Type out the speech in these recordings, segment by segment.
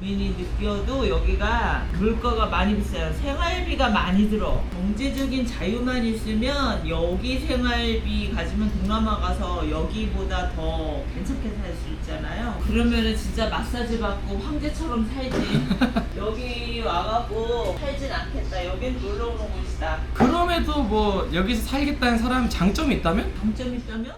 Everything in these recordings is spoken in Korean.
국민이 느껴도 여기가 물가가 많이 비싸요. 생활비가 많이 들어. 경제적인 자유만 있으면 여기 생활비 가지면 동남아 가서 여기보다 더 괜찮게 살 수 있잖아요. 그러면은 진짜 마사지 받고 황제처럼 살지. 여기 와갖고 살진 않겠다. 여긴 놀러 오는 곳이다. 그럼에도 뭐 여기서 살겠다는 사람 장점이 있다면? 장점이 있다면?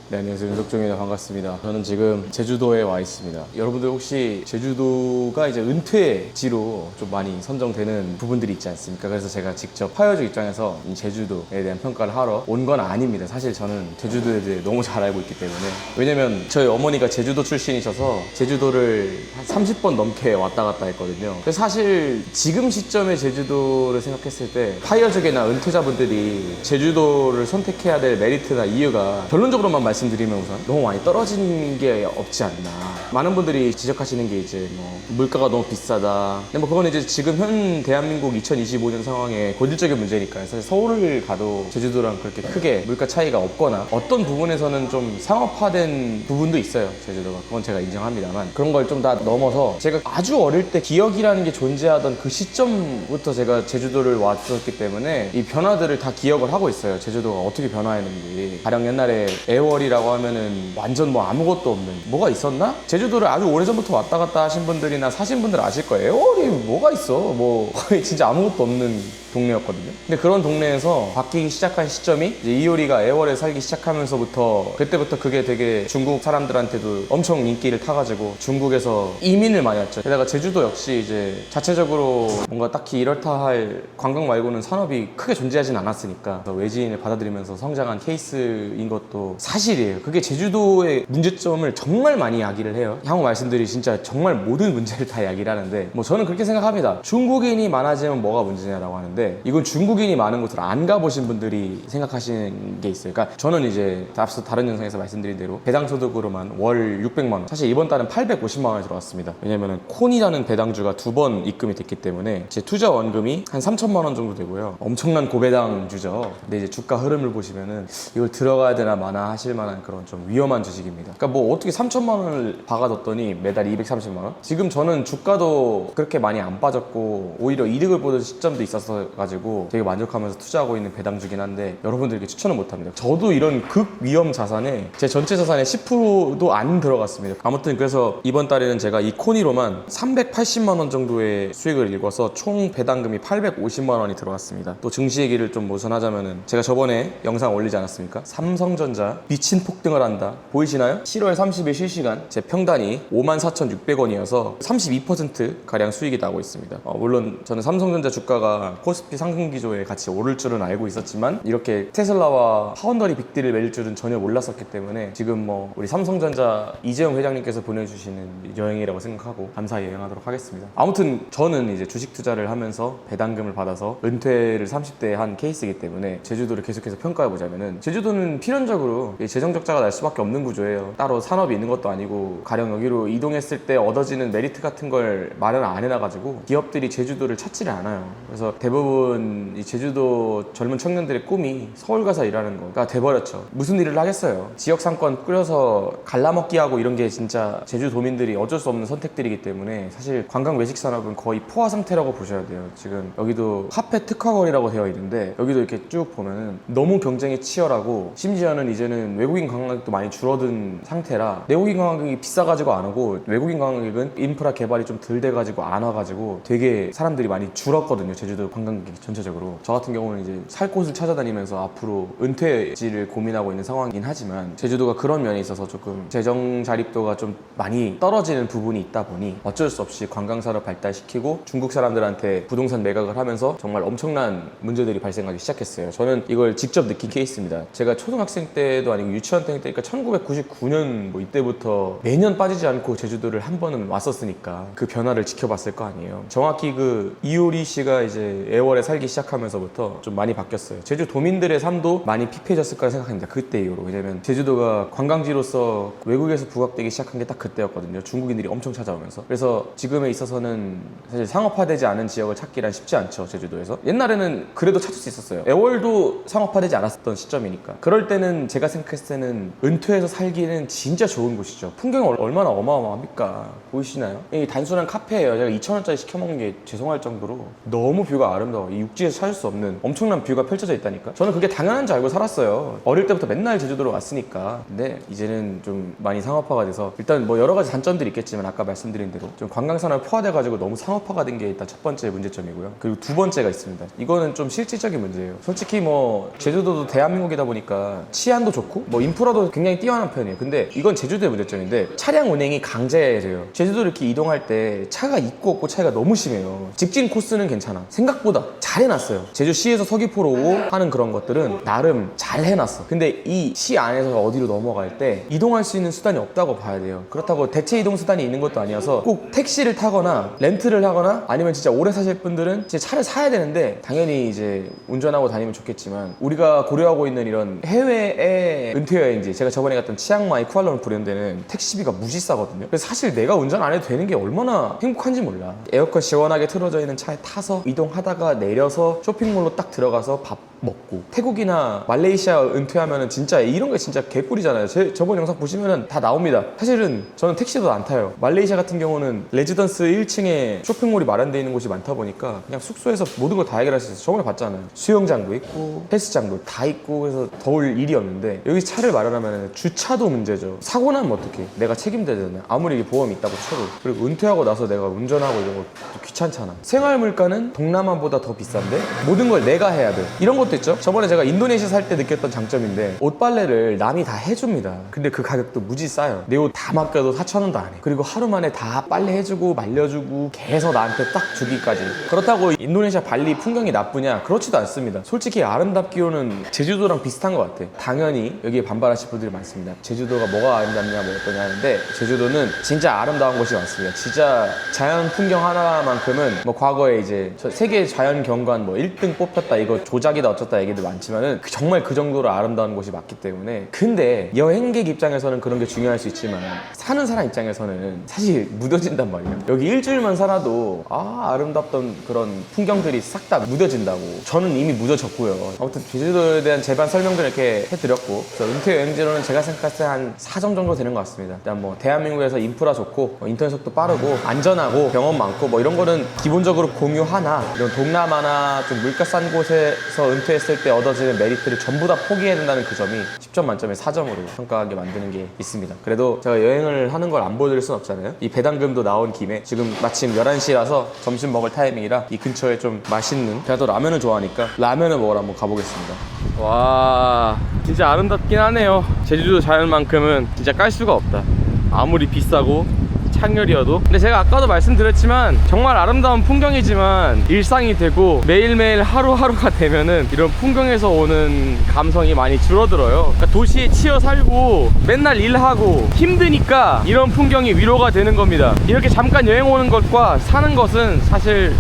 네, 안녕하세요. 윤석종입니다. 반갑습니다. 저는 지금 제주도에 와 있습니다. 여러분들 혹시 제주도가 이제 은퇴지로 좀 많이 선정되는 부분들이 있지 않습니까? 그래서 제가 직접 파여주 입장에서 이 제주도에 대한 평가를 하러 온 건 아닙니다. 사실 저는 제주도에 대해 너무 잘 알고 있기 때문에. 왜냐면 저희 어머니가 제주도 출신이셔서 제주도를 한 30번 넘게 왔다 갔다 했거든요. 그래서 사실 지금 시점에 제주도를 생각했을 때 파이어족이나 은퇴자분들이 제주도를 선택해야 될 메리트나 이유가 결론적으로만 말씀드리면 우선 너무 많이 떨어진 게 없지 않나. 많은 분들이 지적하시는 게 이제 뭐 물가가 너무 비싸다. 근데 뭐 그건 이제 지금 현 대한민국 2025년 상황의 본질적인 문제니까요. 사실 서울을 가도 제주도랑 그렇게 크게 물가 차이가 없거나 어떤 부분에서는 좀 상업화된 부분도 있어요. 제주도가. 그건 제가 인정합니다만 그런 걸 좀 다 넘어서 제가 아주 어릴 때 기억이라는 게 존재하던 그 시점부터 제가 제주도를 왔었기 때문에 이 변화들을 다 기억을 하고 있어요. 제주도가 어떻게 변화했는지. 가령 옛날에 애월이라고 하면은 완전 뭐 아무것도 없는 뭐가 있었나? 제주도를 아주 오래전부터 왔다 갔다 하신 분들이나 사신 분들 아실 거예요. 애월이 뭐가 있어? 뭐 거의 진짜 아무것도 없는 동네였거든요. 근데 그런 동네에서 바뀌기 시작한 시점이 이제 이효리가 애월에 살기 시작하면서부터 그때부터 그게 되게 중국 사람들한테도 엄청 인기를 타가지고 중국에서 이민을 많이 왔죠. 게다가 제주도 역시 이제 자체적으로 뭔가 딱히 이렇다 할 관광 말고는 산업이 크게 존재하진 않았으니까 외지인을 받아들이면서 성장한 케이스인 것도 사실이에요. 그게 제주도의 문제점을 정말 많이 이야기를 해요. 향후 말씀드릴 진짜 정말 모든 문제를 다 이야기를 하는데 뭐 저는 그렇게 생각합니다. 중국인이 많아지면 뭐가 문제냐라고 하는데 이건 중국인이 많은 곳을 안 가보신 분들이 생각하시는 게 있어요. 그러니까 저는 이제 앞서 다른 영상에서 말씀드린 대로 배당 소득으로만 월 600만 원, 사실 이번 달은 850만 원이 들어왔습니다. 왜냐면은 콘이라는 배당주가 2번 입금이 됐기 때문에 제 투자 원금이 한 3천만 원 정도 되고요. 엄청난 고배당주죠. 근데 이제 주가 흐름을 보시면은 이걸 들어가야 되나 마나 하실 만한 그런 좀 위험한 주식입니다. 그러니까 뭐 어떻게 3천만 원을 박아뒀더니 매달 230만 원? 지금 저는 주가도 그렇게 많이 안 빠졌고 오히려 이득을 보는 시점도 있어서 가지고 되게 만족하면서 투자하고 있는 배당주긴 한데 여러분들에게 추천을 못합니다. 저도 이런 극위험 자산에 제 전체 자산의 10%도 안 들어갔습니다. 아무튼 그래서 이번 달에는 제가 이 코니로만 380만 원 정도의 수익을 일궈서 총 배당금이 850만 원이 들어왔습니다. 또 증시 얘기를 좀 우선 하자면은 제가 저번에 영상 올리지 않았습니까? 삼성전자 미친 폭등을 한다. 보이시나요? 7월 30일 실시간 제 평단이 54,600원이어서 32% 가량 수익이 나고 있습니다. 물론 저는 삼성전자 주가가 코스피 상승 기조에 같이 오를 줄은 알고 있었지만 이렇게 테슬라와 파운더리 빅딜을 매일 줄은 전혀 몰랐었기 때문에 지금 뭐 우리 삼성전자 이재용 회장님께서 보내주시는 여행이라고 생각하고 감사히 여행하도록 하겠습니다. 아무튼 저는 이제 주식 투자를 하면서 배당금을 받아서 은퇴를 30대에 한 케이스이기 때문에 제주도를 계속해서 평가해보자면은 제주도는 필연적으로 재정 적자가 날 수밖에 없는 구조예요. 따로 산업이 있는 것도 아니고 가령 여기로 이동했을 때 얻어지는 메리트 같은 걸 마련 안 해놔가지고 기업들이 제주도를 찾지를 않아요. 그래서 대부분 이 제주도 젊은 청년들의 꿈이 서울 가서 일하는 거가 돼버렸죠. 무슨 일을 하겠어요. 지역 상권 꾸려서 갈라먹기 하고 이런 게 진짜 제주도민들이 어쩔 수 없는 선택들이기 때문에 사실 관광 외식 산업은 거의 포화 상태라고 보셔야 돼요. 지금 여기도 카페 특화거리라고 되어 있는데 여기도 이렇게 쭉 보면은 너무 경쟁이 치열하고 심지어는 이제는 외국인 관광객도 많이 줄어든 상태라 내국인 관광객이 비싸가지고 안 오고 외국인 관광객은 인프라 개발이 좀 덜 돼가지고 안 와가지고 되게 사람들이 많이 줄었거든요. 제주도 관광객이 전체적으로. 저 같은 경우는 이제 살 곳을 찾아다니면서 앞으로 은퇴지를 고민하고 있는 상황이긴 하지만 제주도가 그런 면에 있어서 조금 재정 자립도가 좀 많이 떨어지는 부분이 있다 보니 어쩔 수 없이 관광산업 발달시키고 중국 사람들한테 부동산 매각을 하면서 정말 엄청난 문제들이 발생하기 시작했어요. 저는 이걸 직접 느낀 케이스입니다. 제가 초등학생 때도 아니고 유치원 때니까 1999년 뭐 이때부터 매년 빠지지 않고 제주도를 한 번은 왔었으니까 그 변화를 지켜봤을 거 아니에요. 정확히 그 이효리 씨가 이제 애월에 살기 시작하면서부터 좀 많이 바뀌었어요. 제주 도민들의 삶도 많이 피폐해졌을 거라 생각합니다. 그때 이후로. 왜냐면 제주도가 관광지로서 외국에서 부각되기 시작한 게 딱 그때였거든요. 중국인들이 엄청 찾아오면서. 그래서 지금에 있어서는 사실 상업화되지 않은 지역을 찾기란 쉽지 않죠. 제주도에서. 옛날에는 그래도 찾을 수 있었어요. 애월도 상업화되지 않았던 시점이니까. 그럴 때는 제가 생각했을 때는 은퇴해서 살기는 진짜 좋은 곳이죠. 풍경이 얼마나 어마어마합니까? 보이시나요? 이 단순한 카페예요. 제가 2,000원짜리 시켜먹는 게 죄송할 정도로 너무 뷰가 아름다워. 이 육지에서 찾을 수 없는 엄청난 뷰가 펼쳐져 있다니까. 저는 그게 당연한 줄 알고 살았어요. 어릴 때부터 맨날 제주도로 왔으니까. 근데 이제는 좀 많이 상업화가 돼서 일단 뭐 여러 가지 단점들이 있겠지만 아까 말씀드린 대로 좀 관광산업 포화돼가지고 너무 상업화가 된 게 일단 첫 번째 문제점이고요. 그리고 두 번째가 있습니다. 이거는 좀 실질적인 문제예요. 솔직히 뭐 제주도도 대한민국이다 보니까 치안도 좋고 뭐 인프라도 굉장히 뛰어난 편이에요. 근데 이건 제주도의 문제점인데 차량 운행이 강제돼요. 제주도 이렇게 이동할 때 차가 있고 없고 차이가 너무 심해요. 직진 코스는 괜찮아. 생각보다 잘 해놨어요. 제주시에서 서귀포로 오고 하는 그런 것들은 나름 잘 해놨어. 근데 이 시 안에서 어디로 넘어갈 때 이동할 수 있는 수단이 없다고 봐야 돼요. 그렇다고 대체 이동 수단이 있는 것도 아니어서 꼭 택시를 타거나 렌트를 하거나 아니면 진짜 오래 사실 분들은 진짜 차를 사야 되는데 당연히 이제 운전하고 다니면 좋겠지만 우리가 고려하고 있는 이런 해외의 은퇴 여행지, 제가 저번에 갔던 치앙마이 쿠알라룸푸르 이런 데는 택시비가 무지 싸거든요. 그래서 사실 내가 운전 안 해도 되는 게 얼마나 행복한지 몰라. 에어컨 시원하게 틀어져 있는 차에 타서 이동하다가 내려서 쇼핑몰로 딱 들어가서 밥 먹고. 태국이나 말레이시아 은퇴하면은 진짜 이런 게 진짜 개꿀이잖아요. 저번 영상 보시면은 다 나옵니다. 사실은 저는 택시도 안 타요. 말레이시아 같은 경우는 레지던스 1층에 쇼핑몰이 마련되어 있는 곳이 많다 보니까 그냥 숙소에서 모든 걸 다 해결할 수 있어요. 저번에 봤잖아요. 수영장도 있고 헬스장도 다 있고. 그래서 더울 일이 없는데 여기 차를 마련하면 주차도 문제죠. 사고 나면 어떡해. 내가 책임져야 되잖아요. 아무리 이게 보험이 있다고 쳐도. 그리고 은퇴하고 나서 내가 운전하고 이런 거 귀찮잖아. 생활 물가는 동남아보다 더 비싼데 모든 걸 내가 해야 돼. 이런 것도 있죠. 저번에 제가 인도네시아 살 때 느꼈던 장점인데 옷빨래를 남이 다 해줍니다. 근데 그 가격도 무지 싸요. 내 옷 다 맡겨도 4,000원도 안 해. 그리고 하루 만에 다 빨래해주고 말려주고 개서 나한테 딱 주기까지. 그렇다고 인도네시아 발리 풍경이 나쁘냐? 그렇지도 않습니다. 솔직히 아름답기로는 제주도랑 비슷한 것 같아. 당연히 여기에 반발하실 분들이 많습니다. 제주도가 뭐가 아름답냐 뭐 어떠냐 하는데 제주도는 진짜 아름다운 곳이 많습니다. 진짜 자연 풍경 하나만큼은 뭐 과거에 이제 세계 자연 경관 뭐 1등 뽑혔다 이거 조작이다 어쩌다 얘기도 많지만은 정말 그 정도로 아름다운 곳이 맞기 때문에. 근데 여행객 입장에서는 그런 게 중요할 수 있지만 사는 사람 입장에서는 사실 무뎌진단 말이에요. 여기 일주일만 살아도 아름답던 그런 풍경들이 싹 다 무뎌진다고. 저는 이미 무뎌졌고요. 아무튼 제주도에 대한 제반 설명들 이렇게 해드렸고, 그래서 은퇴 여행지로는 제가 생각했을 때 한 4점 정도 되는 것 같습니다. 일단 뭐 대한민국에서 인프라 좋고 인터넷 속도 빠르고 안전하고 병원 많고 뭐 이런 거는 기본적으로 공유하나, 이런 동남아나 좀 물가 싼 곳에서 은퇴했을 때 얻어지는 메리트를 전부 다 포기해야 된다는 그 점이 10점 만점에 4점으로 평가하게 만드는 게 있습니다. 그래도 제가 여행을 하는 걸 안 보여드릴 순 없잖아요. 이 배당금도 나온 김에 지금 마침 11시라서 점심 먹을 타이밍이라 이 근처에 좀 맛있는, 제가 또 라면을 좋아하니까 라면을 먹으러 한번 가보겠습니다. 와, 진짜 아름답긴 하네요. 제주도 자연만큼은 진짜 깔 수가 없다. 아무리 비싸고 창렬이어도. 근데 제가 아까도 말씀드렸지만 정말 아름다운 풍경이지만 일상이 되고 매일매일 하루하루가 되면은 이런 풍경에서 오는 감성이 많이 줄어들어요. 그러니까 도시에 치여 살고 맨날 일하고 힘드니까 이런 풍경이 위로가 되는 겁니다. 이렇게 잠깐 여행 오는 것과 사는 것은 사실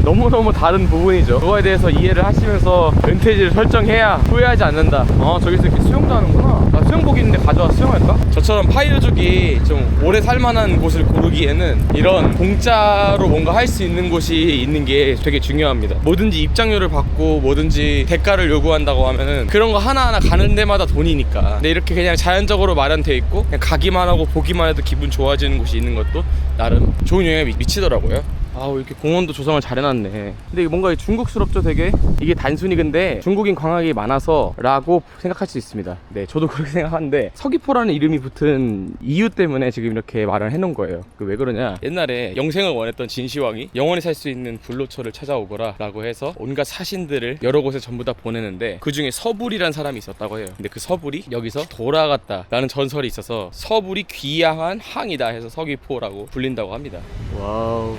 너무너무 다른 부분이죠. 그거에 대해서 이해를 하시면서 은퇴지를 설정해야 후회하지 않는다. 저기서 이렇게 수영도 하는구나. 나 수영복 있는데 가져와 수영할까? 저처럼 파이어족이 좀 오래 살만한 곳을 고르기에는 이런 공짜로 뭔가 할 수 있는 곳이 있는 게 되게 중요합니다. 뭐든지 입장료를 받고 뭐든지 대가를 요구한다고 하면은 그런 거 하나하나 가는 데마다 돈이니까. 근데 이렇게 그냥 자연적으로 마련돼 있고 그냥 가기만 하고 보기만 해도 기분 좋아지는 곳이 있는 것도 나름 좋은 영향에 미치더라고요. 이렇게 공원도 조성을 잘 해놨네. 근데 이게 뭔가 중국스럽죠 되게? 이게 단순히 근데 중국인 관광객이 많아서 라고 생각할 수 있습니다. 네, 저도 그렇게 생각하는데 서귀포라는 이름이 붙은 이유 때문에 지금 이렇게 말을 해놓은 거예요. 왜 그러냐, 옛날에 영생을 원했던 진시황이 영원히 살 수 있는 불로초를 찾아오거라 라고 해서 온갖 사신들을 여러 곳에 전부 다 보내는데 그 중에 서불이란 사람이 있었다고 해요. 근데 그 서불이 여기서 돌아갔다 라는 전설이 있어서 서불이 귀향한 항이다 해서 서귀포라고 불린다고 합니다. 와우.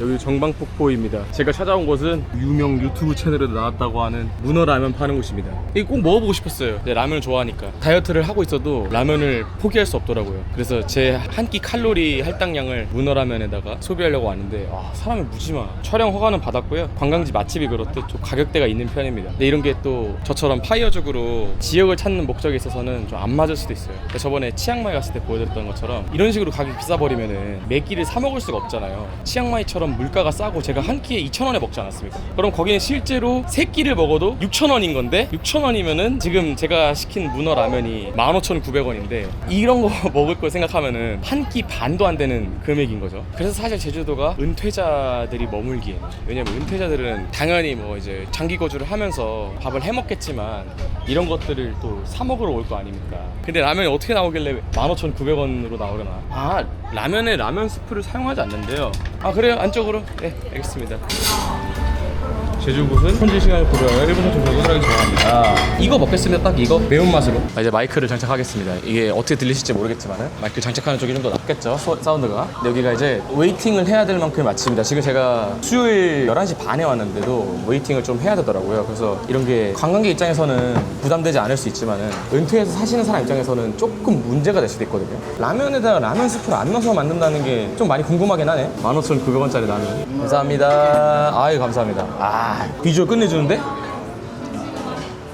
여기 정방폭포입니다. 제가 찾아온 곳은 유명 유튜브 채널에도 나왔다고 하는 문어라면 파는 곳입니다. 이거 꼭 먹어보고 싶었어요. 네, 라면을 좋아하니까. 다이어트를 하고 있어도 라면을 포기할 수 없더라고요. 그래서 제 한 끼 칼로리 할당량을 문어라면에다가 소비하려고 하는데 사람이 무지마. 촬영 허가는 받았고요. 관광지 맛집이 그렇듯 좀 가격대가 있는 편입니다. 근데 이런 게 또 저처럼 파이어족으로 지역을 찾는 목적에 있어서는 좀 안 맞을 수도 있어요. 저번에 치앙마이 갔을 때 보여드렸던 것처럼 이런 식으로 가격이 비싸버리면은 매 끼를 사 먹을 수가 없잖아요. 치앙마이처럼 물가가 싸고 제가 한 끼에 2,000원에 먹지 않았습니까? 그럼 거기는 실제로 세 끼를 먹어도 6,000원인 건데 6,000원이면은 지금 제가 시킨 문어 라면이 15,900원인데 이런 거 먹을 걸 생각하면은 한 끼 반도 안 되는 금액인 거죠. 그래서 사실 제주도가 은퇴자들이 머물기에, 왜냐면 은퇴자들은 당연히 뭐 이제 장기 거주를 하면서 밥을 해 먹겠지만 이런 것들을 또 사 먹으러 올 거 아닙니까? 근데 라면이 어떻게 나오길래 15,900원으로 나오려나? 라면에 라면 스프를 사용하지 않는데요. 그래요? 안쪽으로? 네, 알겠습니다. 제주곳은 현지 시간을 고려하여 1분 정도 조절하기 좋아합니다. 이거 먹겠습니다. 딱 이거 매운맛으로. 이제 마이크를 장착하겠습니다. 이게 어떻게 들리실지 모르겠지만 마이크 장착하는 쪽이 좀 더 낫겠죠, 사운드가. 근데 여기가 이제 웨이팅을 해야 될 만큼 맛집입니다. 지금 제가 수요일 11시 반에 왔는데도 웨이팅을 좀 해야 되더라고요. 그래서 이런 게 관광객 입장에서는 부담되지 않을 수 있지만은 은퇴해서 사시는 사람 입장에서는 조금 문제가 될 수도 있거든요. 라면에다가 라면 스프를 안 넣어서 만든다는 게 좀 많이 궁금하긴 하네. 15,900원짜리 라면. 감사합니다. 아유, 감사합니다. 비주얼 끝내주는데?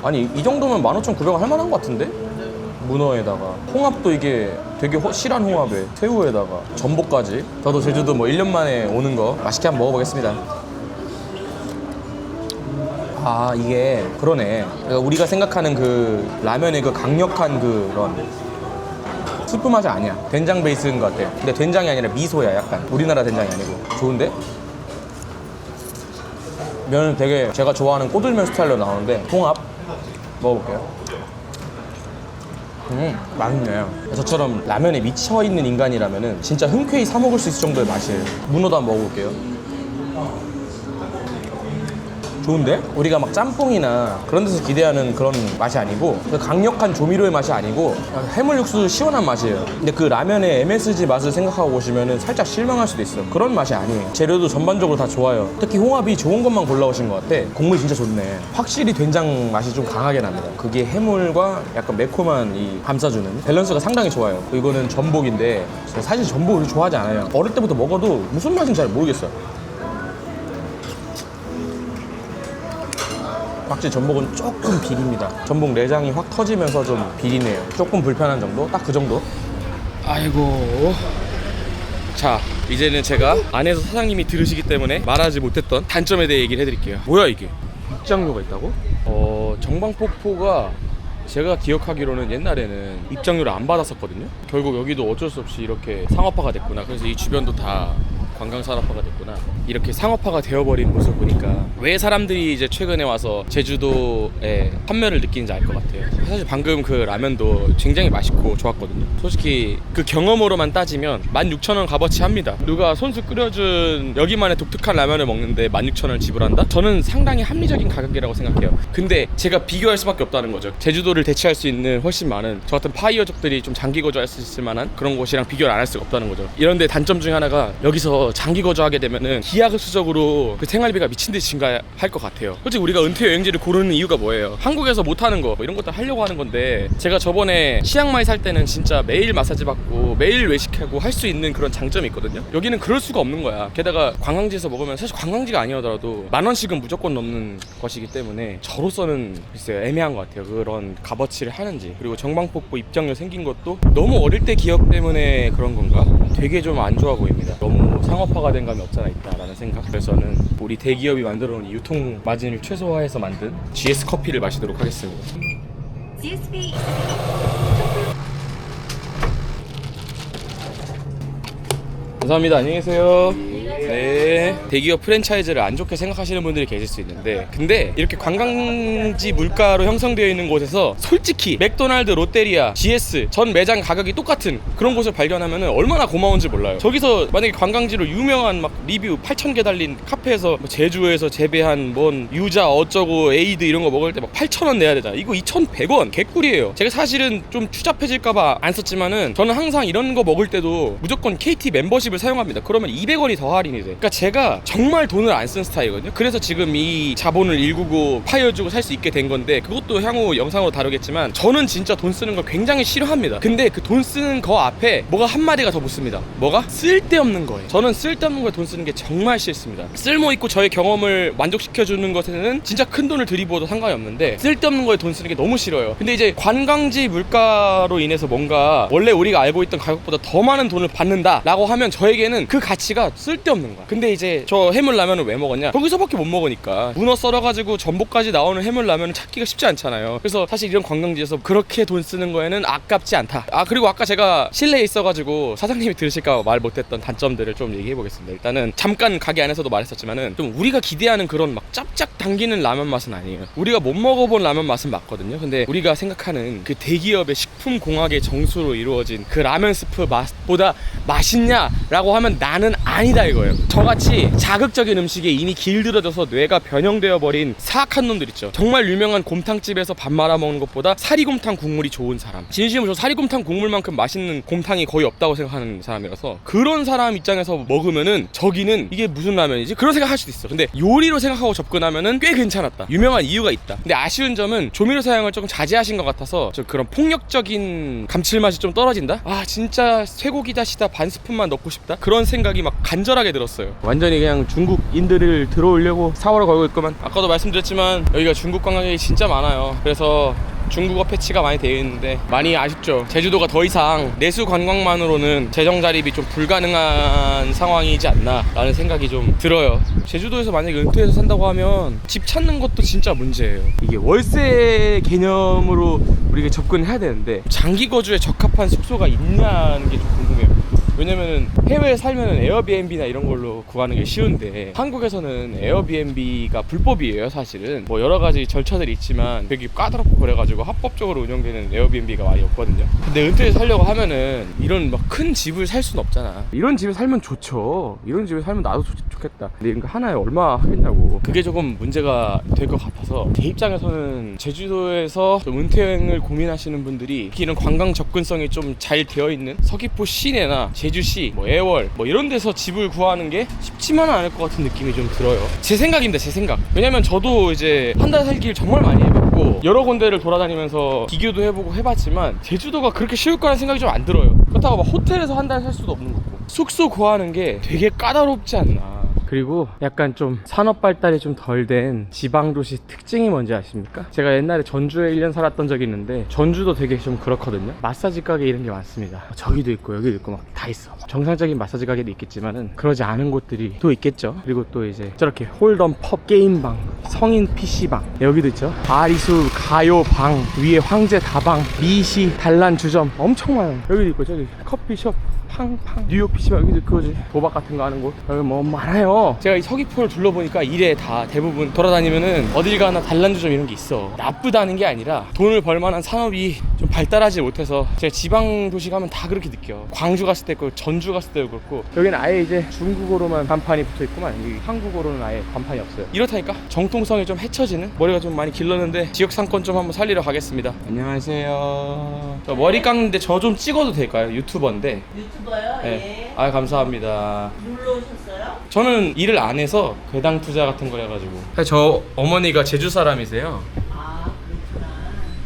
아니, 이 정도면 15,900원 할만한 것 같은데? 문어에다가 홍합도 이게 되게 실한 홍합에 새우에다가 전복까지. 저도 제주도 뭐 1년 만에 오는 거 맛있게 한번 먹어보겠습니다. 이게 그러네. 그러니까 우리가 생각하는 그 라면의 그 강력한 그런 스프 맛이 아니야. 된장 베이스인 것 같아. 근데 된장이 아니라 미소야. 약간 우리나라 된장이 아니고. 좋은데? 면은 되게 제가 좋아하는 꼬들면 스타일로 나오는데 홍합 먹어볼게요. 맛있네. 저처럼 라면에 미쳐있는 인간이라면은 진짜 흔쾌히 사 먹을 수 있을 정도의 맛이에요. 문어도 한번 먹어볼게요. 좋은데? 우리가 막 짬뽕이나 그런 데서 기대하는 그런 맛이 아니고, 그 강력한 조미료의 맛이 아니고 해물 육수 시원한 맛이에요. 근데 그 라면의 MSG 맛을 생각하고 오시면은 살짝 실망할 수도 있어. 그런 맛이 아니에요. 재료도 전반적으로 다 좋아요. 특히 홍합이 좋은 것만 골라오신 것 같아. 국물이 진짜 좋네. 확실히 된장 맛이 좀 강하게 납니다. 그게 해물과 약간 매콤한 이 감싸주는 밸런스가 상당히 좋아요. 이거는 전복인데 사실 전복을 좋아하지 않아요. 어릴 때부터 먹어도 무슨 맛인지 잘 모르겠어요. 확실히 전복은 조금 비립니다. 전복 내장이 확 터지면서 좀 비리네요. 조금 불편한 정도? 딱 그 정도? 아이고. 자, 이제는 제가 안에서 사장님이 들으시기 때문에 말하지 못했던 단점에 대해 얘기를 해드릴게요. 뭐야 이게? 입장료가 있다고? 정방폭포가 제가 기억하기로는 옛날에는 입장료를 안 받았었거든요. 결국 여기도 어쩔 수 없이 이렇게 상업화가 됐구나. 그래서 이 주변도 다 관광산업화가 됐구나. 이렇게 상업화가 되어버린 모습 보니까 왜 사람들이 이제 최근에 와서 제주도에 판매를 느끼는지 알 것 같아요. 사실 방금 그 라면도 굉장히 맛있고 좋았거든요. 솔직히 그 경험으로만 따지면 16,000원 값어치 합니다. 누가 손수 끓여준 여기만의 독특한 라면을 먹는데 16,000원을 지불한다? 저는 상당히 합리적인 가격이라고 생각해요. 근데 제가 비교할 수밖에 없다는 거죠. 제주도를 대체할 수 있는 훨씬 많은 저 같은 파이어족들이 좀 장기 거주할 수 있을 만한 그런 곳이랑 비교를 안 할 수가 없다는 거죠. 이런데 단점 중에 하나가 여기서 장기 거주하게 되면은 기하급수적으로 그 생활비가 미친듯이 증가할 것 같아요. 솔직히 우리가 은퇴 여행지를 고르는 이유가 뭐예요? 한국에서 못하는 거 이런 것도 하려고 하는 건데, 제가 저번에 치앙마이 살 때는 진짜 매일 마사지 받고 매일 외식하고 할 수 있는 그런 장점이 있거든요. 여기는 그럴 수가 없는 거야. 게다가 관광지에서 먹으면 사실 관광지가 아니더라도 10,000원씩은 무조건 넘는 것이기 때문에 저로서는 글쎄요, 애매한 것 같아요. 그런 값어치를 하는지. 그리고 정방폭포 입장료 생긴 것도 너무 어릴 때 기억 때문에 그런 건가? 되게 좀 안 좋아 보입니다. 너무 상업화가 된 감이 없잖아 있다라는 생각. 그래서는 우리 대기업이 만들어 놓은 유통 마진을 최소화해서 만든 GS 커피를 마시도록 하겠습니다. GSP. 감사합니다. 안녕히 계세요. 네. 대기업 프랜차이즈를 안 좋게 생각하시는 분들이 계실 수 있는데, 근데 이렇게 관광지 물가로 형성되어 있는 곳에서 솔직히 맥도날드, 롯데리아, GS 전 매장 가격이 똑같은 그런 곳을 발견하면 얼마나 고마운지 몰라요. 저기서 만약에 관광지로 유명한 막 리뷰 8,000개 달린 카페에서 뭐 제주에서 재배한 뭔 유자 어쩌고 에이드 이런 거 먹을 때 막 8,000원 내야 되잖아. 이거 2,100원 개꿀이에요. 제가 사실은 좀 추잡해질까봐 안 썼지만은 저는 항상 이런 거 먹을 때도 무조건 KT 멤버십을 사용합니다. 그러면 200원이 더 할인이 돼. 그러니까 제가 정말 돈을 안 쓴 스타일이거든요. 그래서 지금 이 자본을 199 파여주고 살 수 있게 된 건데, 그것도 향후 영상으로 다루겠지만 저는 진짜 돈 쓰는 걸 굉장히 싫어합니다. 근데 그 돈 쓰는 거 앞에 뭐가 한마디가 더 붙습니다. 뭐가? 쓸데없는 거예요. 저는 쓸데없는 거에 돈 쓰는 게 정말 싫습니다. 쓸모있고 저의 경험을 만족시켜주는 것에는 진짜 큰 돈을 들이부어도 상관이 없는데, 쓸데없는 거에 돈 쓰는 게 너무 싫어요. 근데 이제 관광지 물가로 인해서 뭔가 원래 우리가 알고 있던 가격보다 더 많은 돈을 받는다 라고 하면 저에게는 그 가치가 쓸데없는 거야. 근데 이제 저 해물라면을 왜 먹었냐? 거기서밖에 못 먹으니까. 문어 썰어가지고 전복까지 나오는 해물라면은 찾기가 쉽지 않잖아요. 그래서 사실 이런 관광지에서 그렇게 돈 쓰는 거에는 아깝지 않다. 그리고 아까 제가 실내에 있어가지고 사장님이 들으실까 말 못했던 단점들을 좀 얘기해 보겠습니다. 일단은 잠깐 가게 안에서도 말했었지만은 좀 우리가 기대하는 그런 막 짭짭 당기는 라면 맛은 아니에요. 우리가 못 먹어본 라면 맛은 맞거든요. 근데 우리가 생각하는 그 대기업의 식품공학의 정수로 이루어진 그 라면 스프 맛보다 맛있냐라고 하면 나는 아니다 이거예요. 저같이 자극적인 음식에 이미 길들여져서 뇌가 변형되어 버린 사악한 놈들 있죠. 정말 유명한 곰탕집에서 밥 말아 먹는 것보다 사리곰탕 국물이 좋은 사람. 진심으로 저 사리곰탕 국물만큼 맛있는 곰탕이 거의 없다고 생각하는 사람이라서, 그런 사람 입장에서 먹으면은 저기는 이게 무슨 라면이지? 그런 생각할 수도 있어. 근데 요리로 생각하고 접근하면은 꽤 괜찮았다. 유명한 이유가 있다. 근데 아쉬운 점은 조미료 사용을 조금 자제하신 것 같아서 좀 그런 폭력적인 감칠맛이 좀 떨어진다? 진짜 쇠고기다시다 반 스푼만 넣고 싶다? 그런 생각이 막 간절하게 들었어요. 완전히 그냥 중국인들을 들어오려고 사활을 걸고 있구만. 아까도 말씀드렸지만 여기가 중국 관광객이 진짜 많아요. 그래서 중국어 패치가 많이 되어 있는데 많이 아쉽죠. 제주도가 더 이상 내수 관광만으로는 재정 자립이 좀 불가능한 상황이지 않나 라는 생각이 좀 들어요. 제주도에서 만약에 은퇴해서 산다고 하면 집 찾는 것도 진짜 문제예요. 이게 월세 개념으로 우리가 접근해야 되는데 장기 거주에 적합한 숙소가 있냐는 게 좀 궁금해요. 왜냐면은 해외에 살면은 에어비앤비나 이런 걸로 구하는 게 쉬운데, 한국에서는 에어비앤비가 불법이에요. 사실은 뭐 여러 가지 절차들이 있지만 되게 까다롭고 그래가지고 합법적으로 운영되는 에어비앤비가 많이 없거든요. 근데 은퇴해서 살려고 하면은 이런 막 큰 집을 살 수는 없잖아. 이런 집에 살면 좋죠. 이런 집에 살면 나도 좋겠다. 근데 이런 거 하나에 얼마 하겠냐고. 그게 조금 문제가 될 것 같아서, 제 입장에서는 제주도에서 좀 은퇴 여행을 고민하시는 분들이 이런 관광 접근성이 좀 잘 되어 있는 서귀포 시내나 제주시, 뭐 애월, 뭐 이런 데서 집을 구하는 게 쉽지만은 않을 것 같은 느낌이 좀 들어요. 제 생각입니다, 제 생각. 왜냐면 저도 이제 한 달 살기를 정말 많이 해봤고 여러 군데를 돌아다니면서 비교도 해보고 해봤지만 제주도가 그렇게 쉬울 거라는 생각이 좀 안 들어요. 그렇다고 막 호텔에서 한 달 살 수도 없는 거고, 숙소 구하는 게 되게 까다롭지 않나. 그리고 약간 좀 산업 발달이 좀 덜 된 지방도시 특징이 뭔지 아십니까? 제가 옛날에 전주에 1년 살았던 적이 있는데 전주도 되게 좀 그렇거든요. 마사지 가게 이런 게 많습니다. 저기도 있고 여기도 있고 막 다 있어. 정상적인 마사지 가게도 있겠지만은 그러지 않은 곳들이 또 있겠죠. 그리고 또 이제 저렇게 홀덤 펍 게임방, 성인 PC방, 여기도 있죠. 아리수 가요방, 위에 황제 다방, 미시 단란 주점 엄청 많아요. 여기도 있고 저기 커피숍 팡팡, 뉴욕 PC방, 여기도 그거지. 도박 같은 거 하는 곳 여기 뭐 많아요. 제가 이 서귀포를 둘러보니까 이래 다 대부분 돌아다니면은 어딜 가나 단란주점 이런 게 있어. 나쁘다는 게 아니라 돈을 벌만한 산업이 좀 발달하지 못해서, 제가 지방 도시 가면 다 그렇게 느껴. 광주 갔을 때 그렇고 전주 갔을 때도 그렇고, 여기는 아예 이제 중국어로만 간판이 붙어 있구만. 여기 한국어로는 아예 간판이 없어요. 이렇다니까 정통성이 좀 헤쳐지는. 머리가 좀 많이 길렀는데 지역 상권 좀 한번 살리러 가겠습니다. 안녕하세요. 저 머리 깎는데 저 좀 찍어도 될까요? 유튜버인데. 유튜버요? 네. 예. 감사합니다. 놀러 오셨어요? 저는 일을 안 해서 배당 투자 같은 걸 해가지고. 저 어머니가 제주 사람이세요.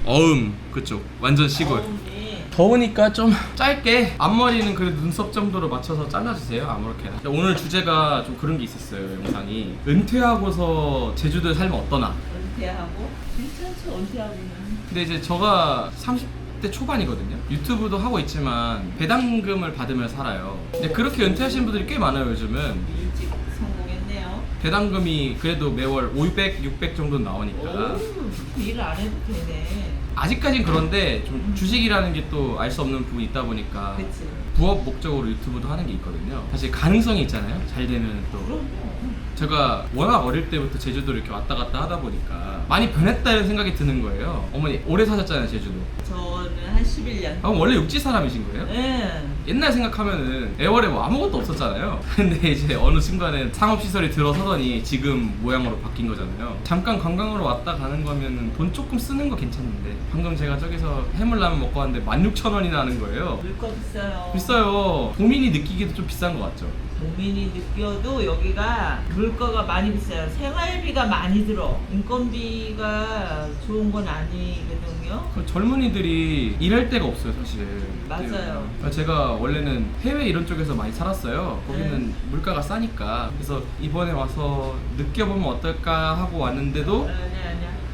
그렇구나. 그쪽 완전 시골. 어음이. 더우니까 좀 짧게, 앞머리는 그래도 눈썹 정도로 맞춰서 잘라주세요. 아무렇게나. 오늘 주제가 좀 그런 게 있었어요. 영상이 은퇴하고서 제주도에 살면 어떠나. 은퇴하고? 괜찮죠, 은퇴하고는. 근데 이제 제가 30대 초반이거든요. 유튜브도 하고 있지만 배당금을 받으며 살아요. 근데 그렇게 은퇴하시는 분들이 꽤 많아요. 요즘은 일찍 성공했네요. 배당금이 그래도 매월 500, 600 정도 나오니까. 일을 안 해도 되네. 아직까진 그런데 좀 주식이라는 게 또 알 수 없는 부분이 있다 보니까 그치. 부업 목적으로 유튜브도 하는 게 있거든요. 사실 가능성이 있잖아요. 잘 되면 또. 그럼요. 제가 워낙 어릴 때부터 제주도를 이렇게 왔다 갔다 하다 보니까 많이 변했다 이런 생각이 드는 거예요. 어머니 오래 사셨잖아요, 제주도. 저는 한 11년. 그럼 원래 육지 사람이신 거예요? 네. 옛날 생각하면은 애월에 뭐 아무것도 없었잖아요. 근데 이제 어느 순간에 상업시설이 들어서더니 지금 모양으로 바뀐 거잖아요. 잠깐 관광으로 왔다 가는 거면은 돈 조금 쓰는 거 괜찮은데, 방금 제가 저기서 해물라면 먹고 왔는데 16,000원이나 하는 거예요. 물가 비싸요. 비싸요. 도민이 느끼기도 좀 비싼 것 같죠? 국민이 느껴도 여기가 물가가 많이 비싸요. 생활비가 많이 들어. 인건비가 좋은 건 아니거든요. 그 젊은이들이 일할 데가 없어요, 사실. 맞아요. 그러니까 제가 원래는 해외 이런 쪽에서 많이 살았어요. 거기는 네. 물가가 싸니까. 그래서 이번에 와서 느껴보면 어떨까 하고 왔는데도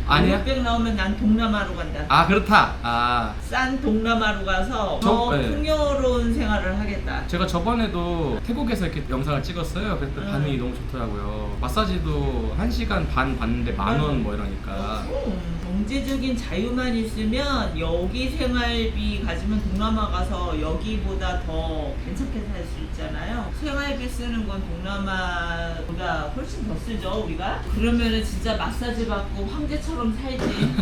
아니야? 600 나오면 난 동남아로 간다. 아 그렇다. 아 싼 동남아로 가서 더 네. 풍요로운 생활을 하겠다. 제가 저번에도 태국에서 이렇게 영상을 찍었어요. 그때 반응이 너무 좋더라고요. 마사지도 1시간 반 받는데 10,000원 뭐 이러니까. 경제적인 자유만 있으면 여기 생활비 가지면 동남아 가서 여기보다 더 괜찮게 살 수 있잖아요. 생활비 쓰는 건 동남아보다 훨씬 더 쓰죠, 우리가. 그러면은 진짜 마사지 받고 황제처럼 살지.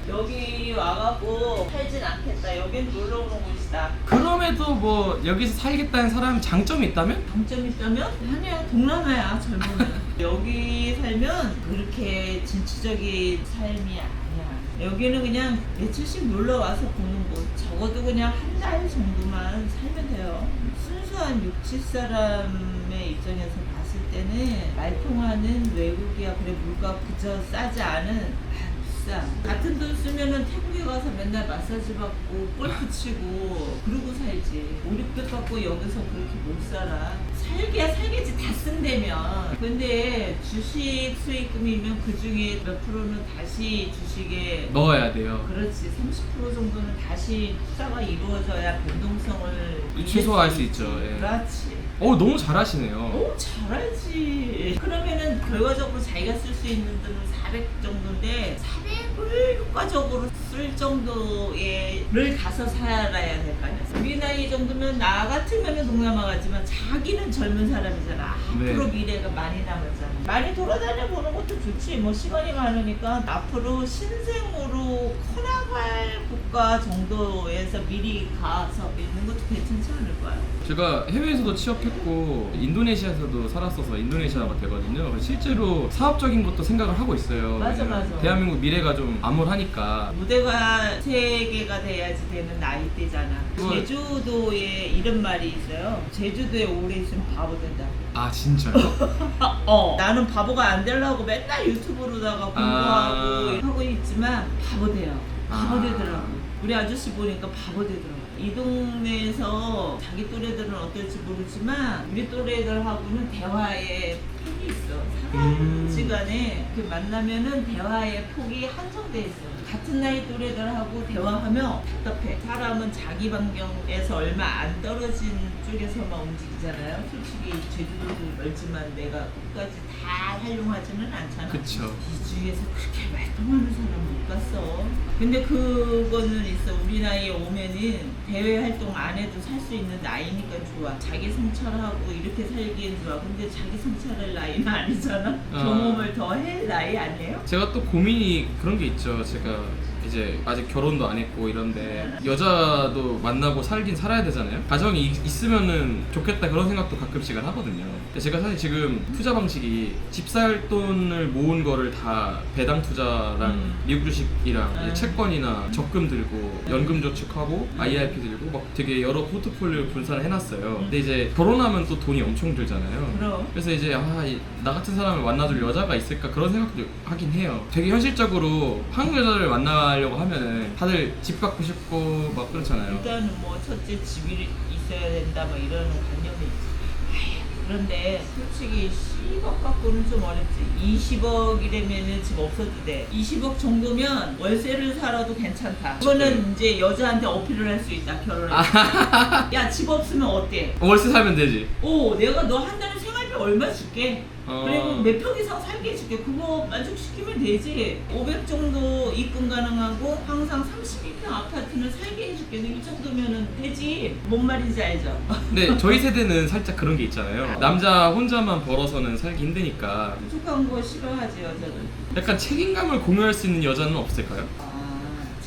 여기 와갖고 살진 않겠다. 여긴 놀러 오는 곳이다. 그럼에도 뭐 여기서 살겠다는 사람 장점이 있다면? 장점이 있다면? 아니야, 동남아야, 젊으면. 여기 살면 그렇게 진취적인 삶이 아니야. 여기는 그냥 며칠씩 놀러 와서 보는 곳. 적어도 그냥 한 달 정도만 살면 돼요. 순수한 육지 사람의 입장에서 봤을 때는 말 통하는 외국이야. 그래, 물가 그저 싸지 않은 비싸. 같은 돈 쓰면은 태국에 가서 맨날 마사지 받고 골프 치고 그러고 살지. 5,600 받고 여기서 그렇게 못 살아. 살기야 살겠지, 다 쓴다면. 근데 주식 수익금이면 그 중에 몇 프로는 다시 주식에 넣어야 돼요. 그렇지, 30% 정도는 다시 투자가 이루어져야 변동성을 최소화할 이길 수 있죠. 예. 그렇지. 너무 잘하시네요. 오, 잘하지. 그러면은 결과적으로 자기가 쓸 수 있는 돈은 400 정도인데 400을 효과적으로 쓸 정도를 가서 살아야 될 거 아니야. 우리 나이 정도면 나 같으면은 동남아 가지만 자기는 젊은 사람이잖아. 앞으로 네. 미래가 많이 남았잖아. 많이 돌아다녀 보는 것도 좋지. 뭐 시간이 많으니까 앞으로 신생으로 커나갈 국가 정도에서 미리 가서 있는 것도 괜찮지 않을까요? 제가 해외에서도 취업했고 인도네시아에서도 살았어서 인도네시아가 되거든요. 실제로 사업적인 것도 생각을 하고 있어요. 맞아, 왜냐면 맞아. 대한민국 미래가 좀 암울하니까. 무대가 세 개가 돼야지 되는 나이대잖아. 그걸- 제주도에 이런 말이 있어요. 제주도에 오래 있으면 바보 된다. 아 진짜요? 나는 바보가 안 되려고 맨날 유튜브로다가 공부하고 하고 있지만 바보 돼요. 바보 아. 되더라고. 우리 아저씨 보니까 바보 되더라고. 이 동네에서 자기 또래들은 어떨지 모르지만 우리 또래들하고는 대화의 폭이 있어. 사람지간에 이렇게 만나면은 대화의 폭이 한정돼 있어. 같은 나이 또래들하고 대화하며 답답해. 사람은 자기 반경에서 얼마 안 떨어진 쪽에서만 움직이잖아요. 솔직히 제주도도 멀지만 내가 끝까지 다 활용하지는 않잖아. 그쵸. 이 주위에서 그렇게 말통하는 사람 못 봤어. 근데 그거는 있어. 우리 나이에 오면은 대외 활동 안 해도 살 수 있는 나이니까 좋아. 자기 성찰하고 이렇게 살기엔 좋아. 근데 자기 성찰할 나이는 아니잖아. 경험을 더 할 나이 아니에요? 제가 또 고민이 그런 게 있죠. 제가 이제 아직 결혼도 안 했고 이런데 여자도 만나고 살긴 살아야 되잖아요. 가정이 있으면은 좋겠다 그런 생각도 가끔씩은 하거든요. 근데 제가 사실 지금 투자 방식이 집 살 돈을 모은 거를 다 배당 투자랑 미국 주식이랑 이제 채권이나 적금 들고 연금 저축하고 IRP 들고 막 되게 여러 포트폴리오 분산을 해놨어요. 근데 이제 결혼하면 또 돈이 엄청 들잖아요. 그럼. 그래서 이제 나 같은 사람을 만나줄 여자가 있을까 그런 생각도 하긴 해요. 되게 현실적으로 한국 여자를 만나려고 하면은 다들 집 갖고 싶고 막 그렇잖아요. 일단은 뭐 첫째 집이 있어야 된다 뭐 이런 관념이 있지. 그런데 솔직히 10억 갖고는 좀 어렵지. 20억이라면은 집 없어도 돼. 20억 정도면 월세를 살아도 괜찮다. 그거는 이제 여자한테 어필을 할 수 있다. 결혼해. 야, 집 없으면 어때? 월세 살면 되지. 오, 내가 너 한 달에 생활비 얼마 줄게. 어. 그리고 몇 평 이상 살게 해줄게. 그거 만족시키면 되지. 500 정도 입금 가능하고 항상 32평 아파트는 살게 해줄게. 이 정도면은 되지. 뭔 말인지 알죠? 근데 저희 세대는 살짝 그런 게 있잖아요. 남자 혼자만 벌어서는 살기 힘드니까 부족한 거 싫어하지, 여자는. 약간 책임감을 공유할 수 있는 여자는 없을까요?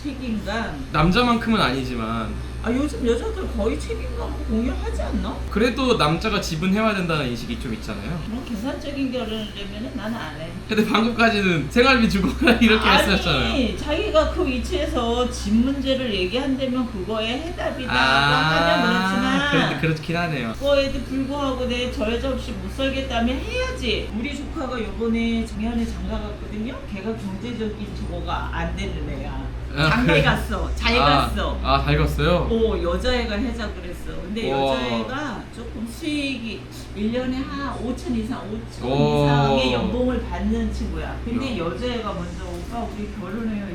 책임감. 남자만큼은 아니지만 요즘 여자들 거의 책임감 공유하지 않나? 그래도 남자가 지분해야 된다는 인식이 좀 있잖아요. 그런 계산적인 결혼을 하면은 나는 안 해. 근데 방금까지는 생활비 주고 이렇게 했었잖아요. 아니, 자기가 그 위치에서 집 문제를 얘기한다면 그거에 해답이다 아. 하면 그렇지만 있잖아. 그렇긴 하네요. 그거에도 불구하고 내 저 여자 없이 못 살겠다며 해야지. 우리 조카가 요번에 작년에 장가 갔거든요. 걔가 경제적인 저거가 안 되는 애야. 장가 그래. 갔어. 잘 갔어. 잘 갔어요? 여자애가 해자 그랬어. 근데 우와. 여자애가 조금 수익이 1년에 한 5천 이상, 5천 오. 이상의 연봉을 받는 친구야. 근데 야. 여자애가 먼저 오빠 우리 결혼해요.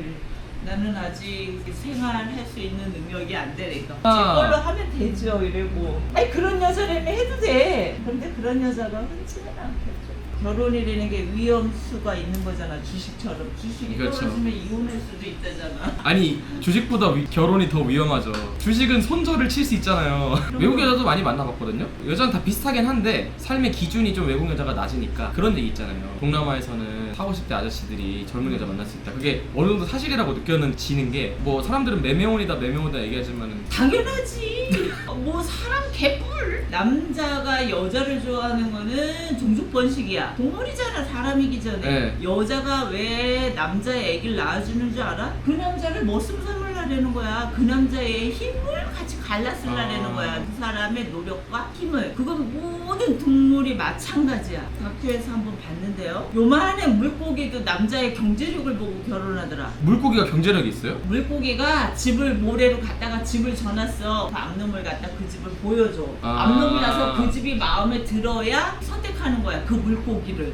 나는 아직 생활할 수 있는 능력이 안 되니까 제 걸로 하면 되죠 이래고 아니 그런 여자라면 해도 돼. 근데 그런 여자가 흔치는 않겠죠. 결혼이라는 게 위험수가 있는 거잖아. 주식처럼 주식이 그렇죠. 떨어지면 이혼할 수도 있다잖아. 아니 주식보다 결혼이 더 위험하죠. 주식은 손절을 칠 수 있잖아요. 외국 여자도 많이 만나봤거든요. 여자는 다 비슷하긴 한데 삶의 기준이 좀 외국 여자가 낮으니까 그런 얘기 있잖아요. 동남아에서는 40, 50대 아저씨들이 젊은 여자 만날 수 있다. 그게 어느 정도 사실이라고 느껴지는 게 뭐 사람들은 매매혼이다 얘기하지만은 당연하지. 뭐 사람 개뿔. 남자가 여자를 좋아하는 거는 종족 번식이야. 동물이잖아. 사람이기 전에. 네. 여자가 왜 남자의 애기를 낳아주는 줄 알아? 그 남자를 머슴 삼으려는 거야. 그 남자의 힘을 같이 갈라쓰려는 거야. 그 사람의 노력과 힘을. 그건 모든 동물이 마찬가지야. 다큐에서 한번 봤는데요. 요만한 물고기도 남자의 경제력을 보고 결혼하더라. 물고기가 경제력이 있어요? 물고기가 집을 모래로 갔다가 집을 져놨어. 그 앞놈을 갖다 그 집을 보여줘. 아. 앞놈이라서 그 집이 마음에 들어야 선택하는 거야. 그 물고기를.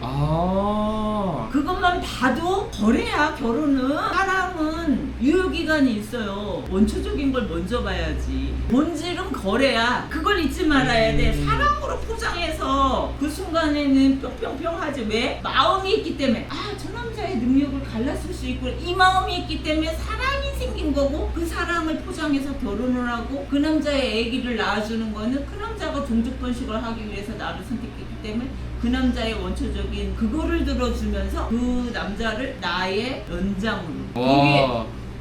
그것만 봐도 거래야. 결혼은. 사랑은 유효기간이 있어요. 원초적인 걸 먼저 봐야지. 본질은 거래야. 그걸 잊지 말아야 돼. 사랑으로 포장해서 그 순간에는 뿅뿅뿅 하지. 왜? 마음이 있기 때문에. 저 남자의 능력을 갈랐을 수 있고 이 마음이 있기 때문에 사랑이 생긴 거고 그 사랑을 포장해서 결혼을 하고 그 남자의 아기를 낳아주는 거는 그 남자가 종족 번식을 하기 위해서 나를 선택했기 때문에 그 남자의 원초적인 그거를 들어주면서 그 남자를 나의 연장으로. 그게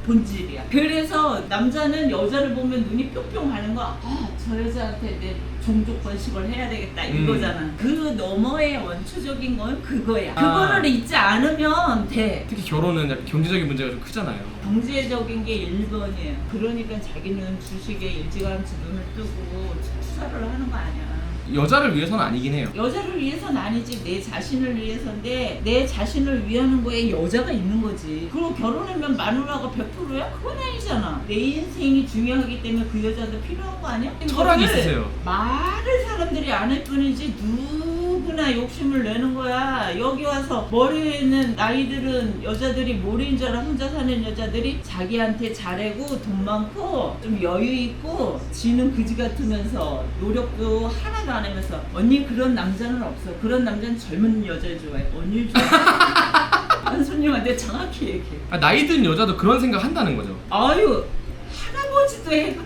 본질이야. 그래서 남자는 여자를 보면 눈이 뿅뿅 하는 거. 저 여자한테 내 종족 번식을 해야 되겠다 이거잖아. 그 너머의 원초적인 건 그거야. 그거를 잊지 않으면 돼. 특히 결혼은 약간 경제적인 문제가 좀 크잖아요. 경제적인 게 1번이에요. 그러니까 자기는 주식에 일찌감치 눈을 뜨고 투자를 하는 거 아니야. 여자를 위해서는 아니긴 해요. 여자를 위해서는 아니지. 내 자신을 위해서인데 내 자신을 위하는 거에 여자가 있는 거지. 그리고 결혼하면 마누라가 100%야? 그건 아니잖아. 내 인생이 중요하기 때문에 그 여자도 필요한 거 아니야? 철학이 이거를 있으세요. 말을 사람들이 안 할 뿐이지 누구나 욕심을 내는 거야. 여기 와서 머리에 있는 나이들은 여자들이 모래인 줄 알아. 혼자 사는 여자들이 자기한테 잘하고 돈 많고 좀 여유 있고 지는 그지 같으면서 노력도 하나도 안 하면서 언니 그런 남자는 없어. 그런 남자는 젊은 여자를 좋아해. 언니를 좋아해. 한 손님한테 정확히 얘기해. 나이 든 여자도 그런 생각 한다는 거죠. 아유 할아버지도 해. 다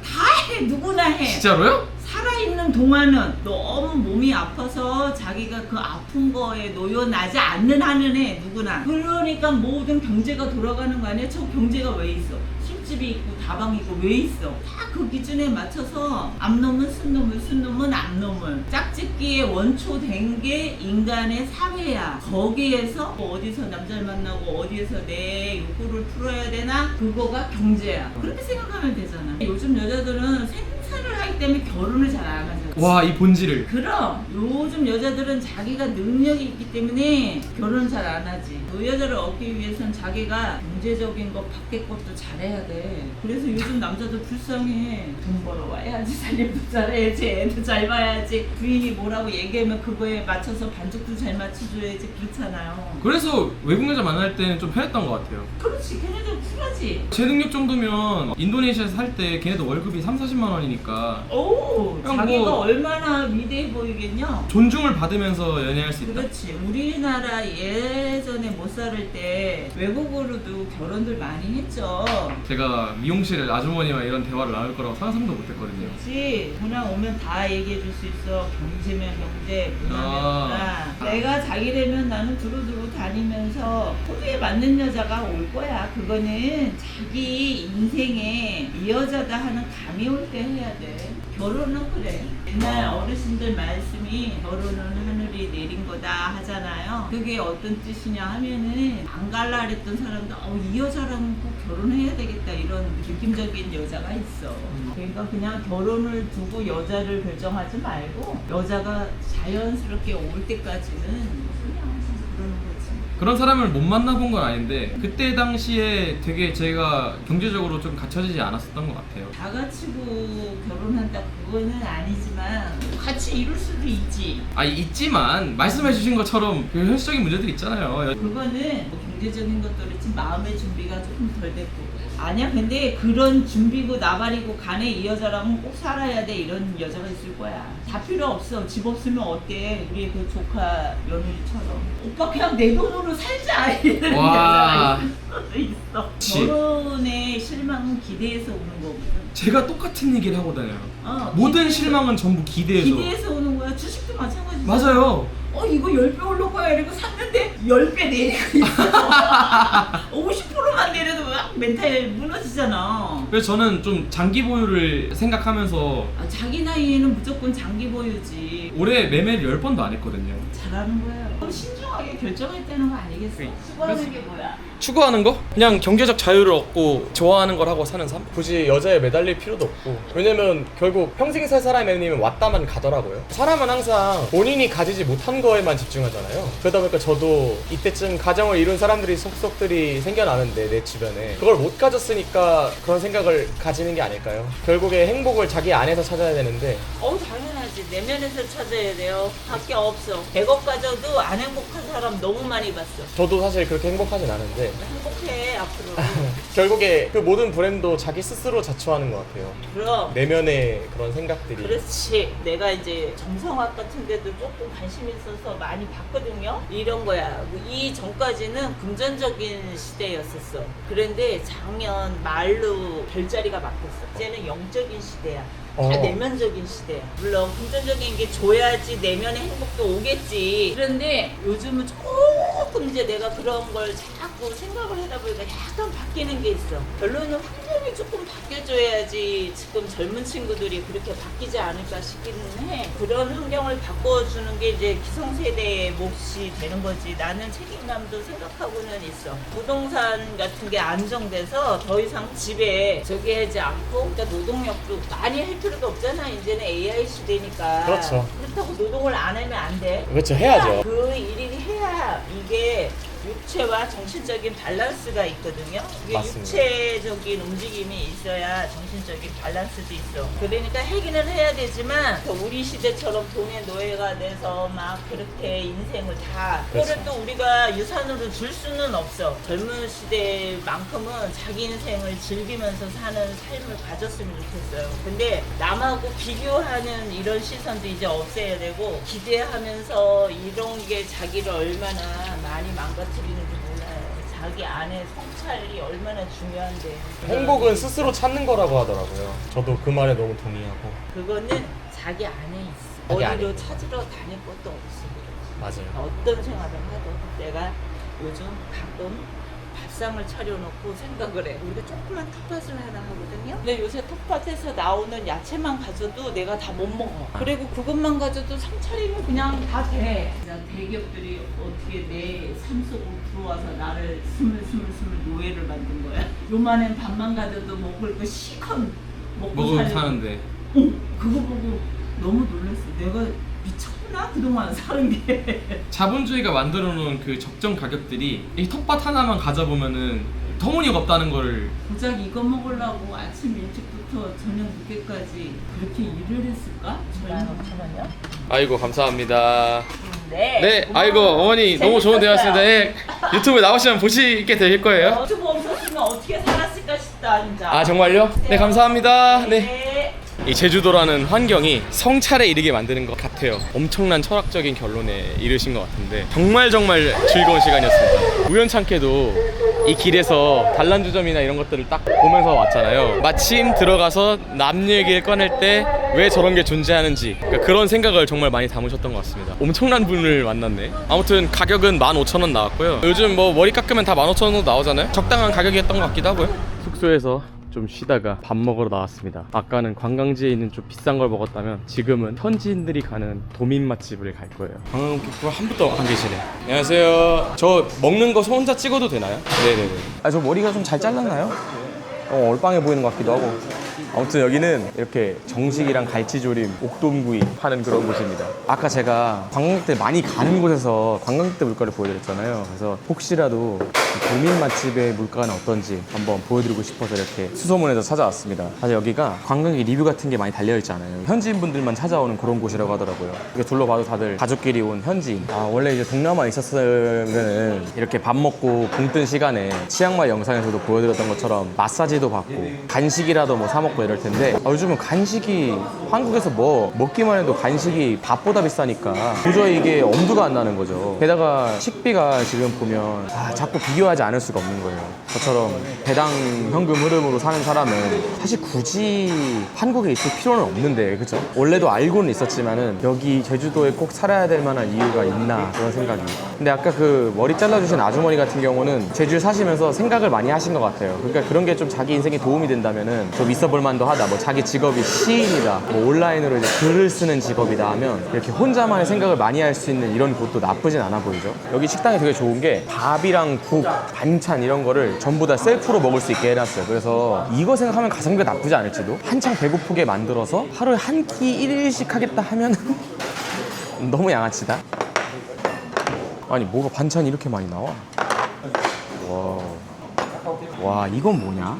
해. 누구나 해. 진짜로요? 살아있는 동안은 너무 몸이 아파서 자기가 그 아픈 거에 놓여나지 않는 한은 해. 누구나. 그러니까 모든 경제가 돌아가는 거 아니야? 저 경제가 왜 있어? 술집이 있고 다방이 있고 왜 있어? 다 그 기준에 맞춰서 앞놈은 순놈을 순놈은 앞놈을 짝짓기에 원초된 게 인간의 사회야. 거기에서 뭐 어디서 남자를 만나고 어디에서 내 욕구를 풀어야 되나? 그거가 경제야. 그렇게 생각하면 되잖아. 요즘 여자들은 생산을 하기 때문에 결혼을 잘 안 하잖아. 와, 이 본질을. 그럼 요즘 여자들은 자기가 능력이 있기 때문에 결혼 잘 안 하지. 그 여자를 얻기 위해서는 자기가 경제적인 거 밖에 것도 잘해야 돼. 그래서 요즘 남자들 불쌍해. 돈 벌어와야지, 살림도 잘해야지, 애도 잘 봐야지, 부인이 뭐라고 얘기하면 그거에 맞춰서 반죽도 잘 맞춰줘야지. 그렇잖아요. 그래서 외국 여자 만날 때는 좀 편했던 것 같아요. 그렇지. 걔네들 쿨하지. 제 능력 정도면 인도네시아에서 살 때 걔네도 월급이 30-40만 원이니까 오, 그냥 자기가 뭐- 얼마나 위대해 보이겠냐? 존중을 받으면서 연애할 수 있다. 그렇지. 우리나라 예전에 못 살을 때 외국으로도 결혼들 많이 했죠. 제가 미용실 아주머니와 이런 대화를 나눌 거라고 상상도 못했거든요. 그렇지. 문화 오면 다 얘기해 줄 수 있어. 경제면 경제, 문화면 문화. 내가 자기 되면 나는 두루두루 다니면서 코드에 맞는 여자가 올 거야. 그거는 자기 인생에 이 여자다 하는 감이 올 때 해야 돼. 결혼은 그래. 옛날 어르신들 말씀이 결혼은 하늘이 내린 거다 하잖아요. 그게 어떤 뜻이냐 하면은 안 갈라 그랬던 사람도 이 여자랑 꼭 결혼해야 되겠다 이런 느낌적인 여자가 있어. 그러니까 그냥 결혼을 두고 여자를 결정하지 말고 여자가 자연스럽게 올 때까지는 그냥 그러는 거지. 그런 사람을 못 만나본 건 아닌데 그때 당시에 되게 제가 경제적으로 좀 갖춰지지 않았었던 것 같아요. 다 갖추고 결혼한다 그거는 아니지만 같이 이룰 수도 있지. 있지만 말씀해 주신 것처럼 그 현실적인 문제들이 있잖아요. 그거는 뭐 경제적인 것도 그렇지 마음의 준비가 조금 덜 됐고. 아니야 근데 그런 준비고 나발이고 간에 이 여자랑은 꼭 살아야 돼 이런 여자가 있을 거야. 다 필요 없어. 집 없으면 어때? 우리 그 조카 며느리처럼 오빠 그냥 내 돈으로 살자 이런 와. 여자가 있을 수도 있어. 그치. 결혼의 실망은 기대해서 오는 거거든. 제가 똑같은 얘기를 하고 다녀요. 기대해서- 모든 실망은 전부 기대해서. 오는 거야. 주식도 마찬가지지. 맞아요. 이거 10배 오를 거야 이러고 샀는데 10배 내리고 있어. 50%만 내려도 막 멘탈 무너지잖아. 그래서 저는 좀 장기 보유를 생각하면서 자기 나이에는 무조건 장기 보유지. 올해 매매를 10번도 안 했거든요. 잘하는 거야. 그럼 신중하게 결정했다는 거 아니겠어? 수고하는 게 뭐야? 추구하는 거? 그냥 경제적 자유를 얻고 좋아하는 걸 하고 사는 삶? 굳이 여자에 매달릴 필요도 없고 왜냐면 결국 평생 살 사람이 아니면 왔다만 가더라고요. 사람은 항상 본인이 가지지 못한 거에만 집중하잖아요. 그러다 보니까 저도 이때쯤 가정을 이룬 사람들이 속속들이 생겨나는데 내 주변에 그걸 못 가졌으니까 그런 생각을 가지는 게 아닐까요? 결국에 행복을 자기 안에서 찾아야 되는데 당연하지. 내면에서 찾아야 돼요. 밖에 없어. 100억 가져도 안 행복한 사람 너무 많이 봤어. 저도 사실 그렇게 행복하진 않은데 행복해 앞으로. 결국에 그 모든 불행도 자기 스스로 자초하는 것 같아요. 그럼. 내면의 그런 생각들이. 그렇지. 내가 이제 정성학 같은 데도 조금 관심 있어서 많이 봤거든요. 이런 거야. 이 전까지는 금전적인 시대였었어. 그런데 작년 말로 별자리가 바뀌었어. 이제는 영적인 시대야. 다 내면적인 시대야. 물론 금전적인 게 줘야지 내면의 행복도 오겠지. 그런데 요즘은 조금 이제 내가 그런 걸 자꾸 생각을 하다 보니까 약간 바뀌는 게 있어. 결론은 환경이 조금 바뀌어줘야지 지금 젊은 친구들이 그렇게 바뀌지 않을까 싶기는 해. 그런 환경을 바꿔주는 게 이제 기성세대의 몫이 되는 거지. 나는 책임감도 생각하고는 있어. 부동산 같은 게 안정돼서 더 이상 집에 저기 하지 않고, 그러니까 노동력도 많이 할 필요도 없잖아. 이제는 AI 시대니까. 그렇죠. 그렇다고 노동을 안 하면 안 돼. 그렇죠. 해야죠. 그 일을 해야 이게 육체와 정신적인 밸런스가 있거든요. 이게 맞습니다. 육체적인 움직임이 있어야 정신적인 밸런스도 있어. 그러니까 하기는 해야 되지만 우리 시대처럼 돈의 노예가 돼서 막 그렇게 인생을 다 그거를 그렇죠. 또 우리가 유산으로 줄 수는 없어. 젊은 시대만큼은 자기 인생을 즐기면서 사는 삶을 가졌으면 좋겠어요. 근데 남하고 비교하는 이런 시선도 이제 없애야 되고, 기대하면서 이런 게 자기를 얼마나 많이 망가뜨리는지 몰라요. 자기 안에 성찰이 얼마나 중요한데. 행복은 스스로 찾는 거라고 하더라고요. 저도 그 말에 너무 동의하고. 그거는 자기 안에 있어. 자기 안에 어디로 찾으러 다닐 것도 없어. 맞아요. 어떤 생활을 해도. 내가 요즘 가끔 밥상을 차려놓고 생각을 해. 우리가 조그만 텃밭을 하나 하거든요. 근데 요새 텃밭에서 나오는 야채만 가져도 내가 다 못 먹어. 그리고 그것만 가져도 상차리면 그냥 다 돼. 그냥 대기업들이 어떻게 내 삶 속으로 들어와서 나를 스물스물 노예를 만든 거야. 요만한 밥만 가져도 먹을 거 시컷 먹고 사는데. 그거 보고 너무 놀랐어. 내가 미쳤구나 그동안 사는 게. 자본주의가 만들어놓은 그 적정 가격들이 이 텃밭 하나만 가져보면은 터무니가 없다는 거를. 고작 이거 먹으려고 아침 일찍부터 저녁 늦게까지 그렇게 일을 했을까? 15,000원이요? 아이고 감사합니다. 네. 네, 아이고 어머니 너무 좋은 대화였습니다. 네, 유튜브에 나오시면 보시게 될 거예요. 유튜브 없었으면 어떻게 살았을까 싶다 진짜. 아 정말요? 네 감사합니다. 네. 네. 이 제주도라는 환경이 성찰에 이르게 만드는 것 같아요. 엄청난 철학적인 결론에 이르신 것 같은데 정말 즐거운 시간이었습니다. 우연찮게도 이 길에서 단란주점이나 이런 것들을 딱 보면서 왔잖아요. 마침 들어가서 남 얘기를 꺼낼 때 왜 저런 게 존재하는지, 그러니까 그런 생각을 정말 많이 담으셨던 것 같습니다. 엄청난 분을 만났네. 아무튼 가격은 15,000원 나왔고요. 요즘 뭐 머리 깎으면 다 15,000원도 나오잖아요. 적당한 가격이었던 것 같기도 하고요. 숙소에서 좀 쉬다가 밥 먹으러 나왔습니다. 아까는 관광지에 있는 좀 비싼 걸 먹었다면 지금은 현지인들이 가는 도민 맛집을 갈 거예요. 관광객분 한 분도 안 계시네. 안녕하세요. 저 먹는 거 저 혼자 찍어도 되나요? 네네네. 아, 저 머리가 좀 잘 잘랐나요? 얼빵해 보이는 것 같기도 하고. 아무튼 여기는 이렇게 정식이랑 갈치조림, 옥돔구이 파는 그런 곳입니다. 아까 제가 관광객들 많이 가는 곳에서 관광객들 물가를 보여드렸잖아요. 그래서 혹시라도 도민 맛집의 물가는 어떤지 한번 보여드리고 싶어서 이렇게 수소문해서 찾아왔습니다. 사실 여기가 관광객 리뷰 같은 게 많이 달려있잖아요. 현지인분들만 찾아오는 그런 곳이라고 하더라고요. 이렇게 둘러봐도 다들 가족끼리 온 현지인. 원래 이제 동남아에 있었으면 이렇게 밥 먹고 붕 뜬 시간에 치앙마이 영상에서도 보여드렸던 것처럼 마사지도 받고 간식이라도 뭐 사 먹고 이럴 텐데 요즘은 간식이 한국에서 뭐 먹기만 해도 간식이 밥보다 비싸니까 도저히 이게 엄두가 안 나는 거죠. 게다가 식비가 지금 보면 자꾸 비교하지 않을 수가 없는 거예요. 저처럼 배당 현금 흐름으로 사는 사람은 사실 굳이 한국에 있을 필요는 없는데, 그죠? 원래도 알고는 있었지만은 여기 제주도에 꼭 살아야 될 만한 이유가 있나 그런 생각이. 근데 아까 그 머리 잘라주신 아주머니 같은 경우는 제주에 사시면서 생각을 많이 하신 것 같아요. 그러니까 그런 게 좀 자기 인생에 도움이 된다면은 좀 있어볼 만도 하다. 뭐 자기 직업이 시인이다, 뭐 온라인으로 이제 글을 쓰는 직업이다 하면 이렇게 혼자만의 생각을 많이 할 수 있는 이런 곳도 나쁘진 않아 보이죠. 여기 식당이 되게 좋은 게 밥이랑 국, 반찬 이런 거를 전부 다 셀프로 먹을 수 있게 해놨어요. 그래서 이거 생각하면 가성비가 나쁘지 않을지도. 한창 배고프게 만들어서 하루에 한 끼 1일씩 하겠다 하면 너무 양아치다. 아니 뭐가 반찬이 이렇게 많이 나와? 와, 이건 뭐냐?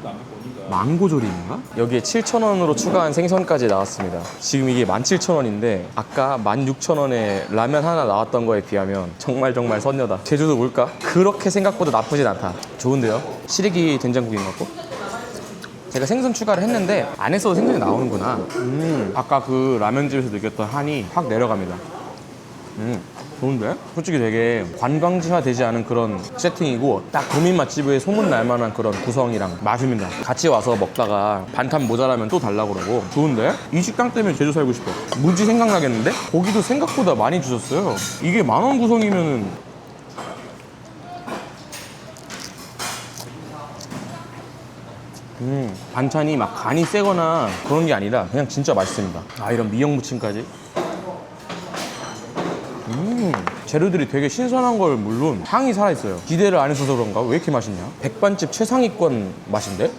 망고조림인가? 여기에 7,000원으로 추가한 생선까지 나왔습니다. 지금 이게 17,000원인데 아까 16,000원에 라면 하나 나왔던 거에 비하면 정말 선녀다. 제주도 물가? 그렇게 생각보다 나쁘진 않다. 좋은데요? 시래기 된장국인 것 같고. 제가 생선 추가를 했는데 안에서도 생선이 나오는구나. 아까 그 라면집에서 느꼈던 한이 확 내려갑니다. 좋은데? 솔직히 되게 관광지화 되지 않은 그런 세팅이고 딱 도민 맛집에 소문날 만한 그런 구성이랑 맛입니다. 같이 와서 먹다가 반찬 모자라면 또 달라고 그러고. 좋은데? 이 식당 때문에 제주 살고 싶어. 무지 생각나겠는데? 고기도 생각보다 많이 주셨어요. 이게 10,000원 구성이면은 반찬이 막 간이 세거나 그런 게 아니라 그냥 진짜 맛있습니다. 이런 미역 무침까지. 재료들이 되게 신선한 걸 물론 향이 살아있어요. 기대를 안 했어서 그런가? 왜 이렇게 맛있냐? 백반집 최상위권 맛인데?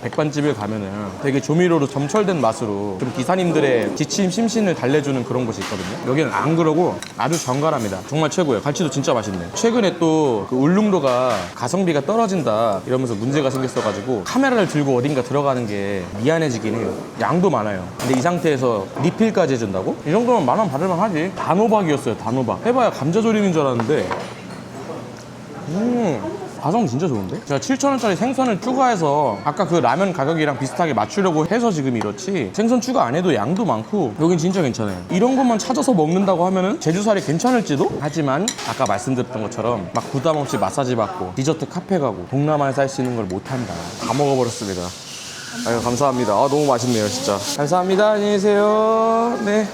백반집에 가면은 되게 조미료로 점철된 맛으로 좀 기사님들의 지침 심신을 달래주는 그런 곳이 있거든요. 여기는 안 그러고 아주 정갈합니다. 정말 최고예요. 갈치도 진짜 맛있네. 최근에 또 그 울릉도가 가성비가 떨어진다 이러면서 문제가 생겼어가지고 카메라를 들고 어딘가 들어가는 게 미안해지긴 해요. 양도 많아요. 근데 이 상태에서 리필까지 해준다고? 이 정도면 10,000원 받을만 하지. 단호박이었어요. 단호박. 해봐야 감자조림인 줄 알았는데 가성 진짜 좋은데? 제가 7,000원짜리 생선을 추가해서 아까 그 라면 가격이랑 비슷하게 맞추려고 해서 지금 이렇지, 생선 추가 안 해도 양도 많고 여긴 진짜 괜찮아요. 이런 것만 찾아서 먹는다고 하면은 제주살이 괜찮을지도? 하지만 아까 말씀드렸던 것처럼 막 부담 없이 마사지 받고 디저트 카페 가고 동남아에서 할 수 있는 걸 못한다. 다 먹어버렸습니다. 아유, 감사합니다. 너무 맛있네요, 진짜. 감사합니다. 안녕히 계세요. 네.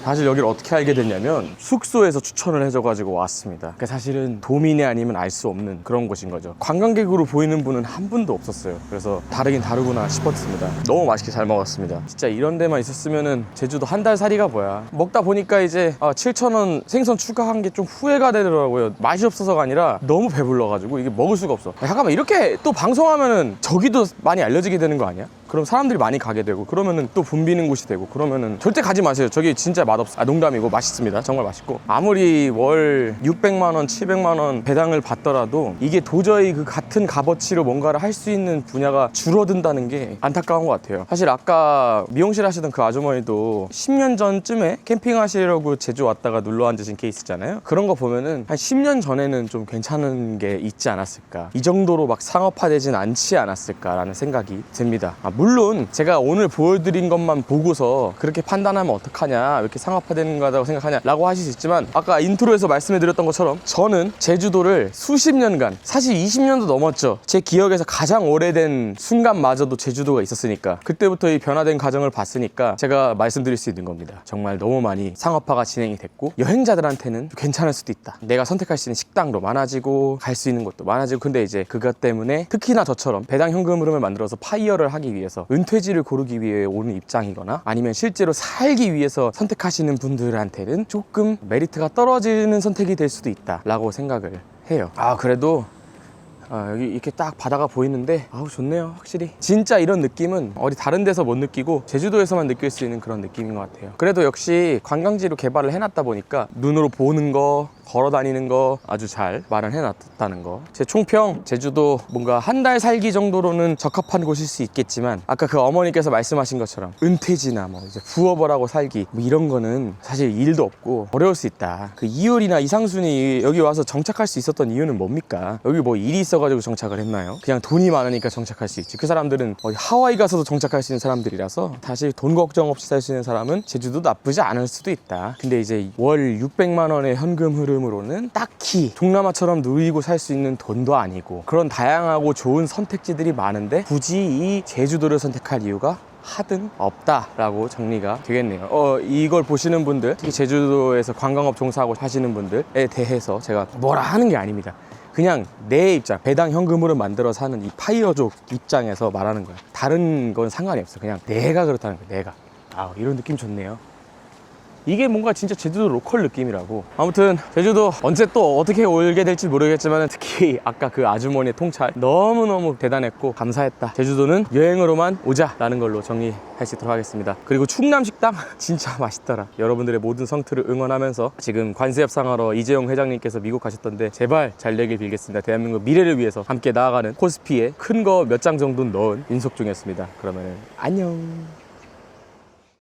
사실 여기를 어떻게 알게 됐냐면 숙소에서 추천을 해줘가지고 왔습니다. 그러니까 사실은 도민이 아니면 알 수 없는 그런 곳인 거죠. 관광객으로 보이는 분은 한 분도 없었어요. 그래서 다르긴 다르구나 싶었습니다. 너무 맛있게 잘 먹었습니다. 진짜 이런 데만 있었으면은 제주도 한 달 살이가 뭐야. 먹다 보니까 이제 7,000원 생선 추가한 게 좀 후회가 되더라고요. 맛이 없어서가 아니라 너무 배불러가지고 이게 먹을 수가 없어. 잠깐만, 이렇게 또 방송하면은 저기도 많이 알려지게 되는 거 아니야? 그럼 사람들이 많이 가게 되고 그러면은 또 붐비는 곳이 되고 그러면은 절대 가지 마세요. 저기 진짜 맛없어. 농담이고 맛있습니다. 정말 맛있고 아무리 월 600만 원, 700만 원 배당을 받더라도 이게 도저히 그 같은 값어치로 뭔가를 할 수 있는 분야가 줄어든다는 게 안타까운 것 같아요. 사실 아까 미용실 하시던 그 아주머니도 10년 전쯤에 캠핑하시려고 제주 왔다가 눌러 앉으신 케이스잖아요. 그런 거 보면은 한 10년 전에는 좀 괜찮은 게 있지 않았을까, 이 정도로 막 상업화되진 않지 않았을까라는 생각이 듭니다. 물론 제가 오늘 보여드린 것만 보고서 그렇게 판단하면 어떡하냐, 왜 이렇게 상업화되는 거라고 생각하냐 라고 하실 수 있지만, 아까 인트로에서 말씀해드렸던 것처럼 저는 제주도를 수십 년간, 사실 20년도 넘었죠. 제 기억에서 가장 오래된 순간마저도 제주도가 있었으니까, 그때부터 이 변화된 과정을 봤으니까 제가 말씀드릴 수 있는 겁니다. 정말 너무 많이 상업화가 진행이 됐고 여행자들한테는 괜찮을 수도 있다. 내가 선택할 수 있는 식당도 많아지고 갈 수 있는 곳도 많아지고. 근데 이제 그것 때문에 특히나 저처럼 배당 현금 흐름을 만들어서 파이어를 하기 위해서 은퇴지를 고르기 위해 오는 입장이거나 아니면 실제로 살기 위해서 선택하시는 분들한테는 조금 메리트가 떨어지는 선택이 될 수도 있다 라고 생각을 해요. 그래도 여기 이렇게 딱 바다가 보이는데 좋네요. 확실히 진짜 이런 느낌은 어디 다른 데서 못 느끼고 제주도에서만 느낄 수 있는 그런 느낌인 것 같아요. 그래도 역시 관광지로 개발을 해놨다 보니까 눈으로 보는 거, 걸어 다니는 거 아주 잘 마련해 놨다는 거. 제 총평, 제주도 뭔가 한 달 살기 정도로는 적합한 곳일 수 있겠지만, 아까 그 어머니께서 말씀하신 것처럼 은퇴지나 뭐 이제 부업을 하고 살기 뭐 이런 거는 사실 일도 없고 어려울 수 있다. 그 이효리나 이상순이 여기 와서 정착할 수 있었던 이유는 뭡니까? 여기 뭐 일이 있어가지고 정착을 했나요? 그냥 돈이 많으니까 정착할 수 있지. 그 사람들은 하와이 가서도 정착할 수 있는 사람들이라서 사실 돈 걱정 없이 살 수 있는 사람은 제주도 나쁘지 않을 수도 있다. 근데 이제 월 600만 원의 현금 흐름으로는 딱히 동남아처럼 누리고 살 수 있는 돈도 아니고, 그런 다양하고 좋은 선택지들이 많은데 굳이 이 제주도를 선택할 이유가 하등 없다라고 정리가 되겠네요. 이걸 보시는 분들, 특히 제주도에서 관광업 종사하고 하시는 분들에 대해서 제가 뭐라 하는 게 아닙니다. 그냥 내 입장, 배당 현금으로 만들어 사는 이 파이어족 입장에서 말하는 거야. 다른 건 상관이 없어. 그냥 내가 그렇다는 거야. 내가. 이런 느낌 좋네요. 이게 뭔가 진짜 제주도 로컬 느낌이라고. 아무튼 제주도 언제 또 어떻게 올게 될지 모르겠지만, 특히 아까 그 아주머니의 통찰 너무너무 대단했고 감사했다. 제주도는 여행으로만 오자 라는 걸로 정리할 수 있도록 하겠습니다. 그리고 충남식당 진짜 맛있더라. 여러분들의 모든 성투를 응원하면서, 지금 관세 협상하러 이재용 회장님께서 미국 가셨던데 제발 잘 되길 빌겠습니다. 대한민국 미래를 위해서 함께 나아가는 코스피에 큰 거 몇 장 정도 넣은 윤석종이었습니다. 그러면은 안녕.